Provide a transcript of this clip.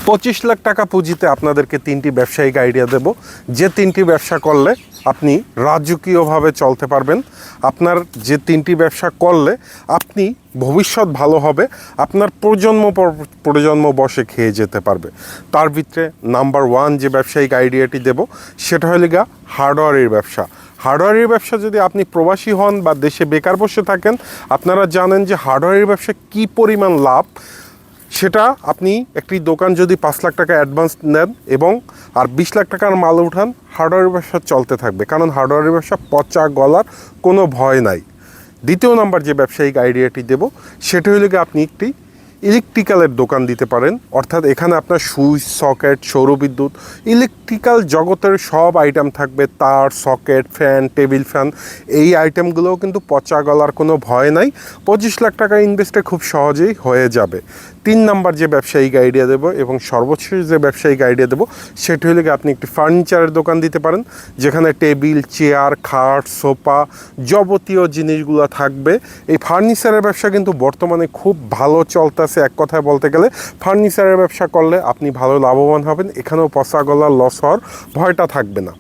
25 লাখ টাকা পুঁজিতে আপনাদেরকে 3টি ব্যবসায়িক আইডিয়া দেব, যে 3টি ব্যবসা করলে আপনি রাজকীয়ভাবে চলতে পারবেন। আপনার যে 3টি ব্যবসা করলে আপনি ভবিষ্যৎ ভালো হবে, আপনার প্রজন্ম পর প্রজন্ম বসে খেয়ে যেতে পারবে। তার ভিতরে নাম্বার 1 যে ব্যবসায়িক আইডিয়াটি দেব সেটা হলো গিয়া হার্ডওয়্যারের ব্যবসা। হার্ডওয়্যারের ব্যবসা যদি আপনি প্রবাসী হন বা দেশে বেকার বসে থাকেন, আপনারা জানেন যে হার্ডওয়্যারের ব্যবসা কী পরিমাণ লাভ। সেটা আপনি একটি দোকান যদি 5 লাখ টাকা অ্যাডভান্স নেন এবং আর 20 লাখ টাকার মাল উঠান, হার্ডওয়্যারের ব্যবসা চলতে থাকবে, কারণ হার্ডওয়্যারের ব্যবসা পচা গলার কোনো ভয় নাই। দ্বিতীয় নাম্বার যে ব্যবসায়িক আইডিয়াটি দেব সেটা হলো গিয়ে আপনি একটি ইলেকট্রিক্যালের দোকান দিতে পারেন, অর্থাৎ এখানে আপনার সুইচ, সকেট, সৌরবিদ্যুৎ, ইলেকট্রিক্যাল জগতের সব আইটেম থাকবে। তার, সকেট, ফ্যান, টেবিল ফ্যান, এই আইটেমগুলোও কিন্তু পচা গলার কোনো ভয় নাই। 25 লাখ টাকা ইনভেস্টে খুব সহজেই হয়ে যাবে। 3 নাম্বার যে ব্যবসায়িক আইডিয়া দেবো এবং সর্বশেষ যে ব্যবসায়িক আইডিয়া দেবো সেটি হলে গিয়ে আপনি একটি ফার্নিচারের দোকান দিতে পারেন, যেখানে টেবিল, চেয়ার, খাট, সোফা, যাবতীয় জিনিসগুলো থাকবে। এই ফার্নিচারের ব্যবসা কিন্তু বর্তমানে খুব ভালো চলতেছে। এক কথায় বলতে গেলে ফার্নিচারের ব্যবসা করলে আপনি ভালো লাভবান হবেন, এখানেও পচা গলা লস হওয়ার ভয়টা থাকবে না।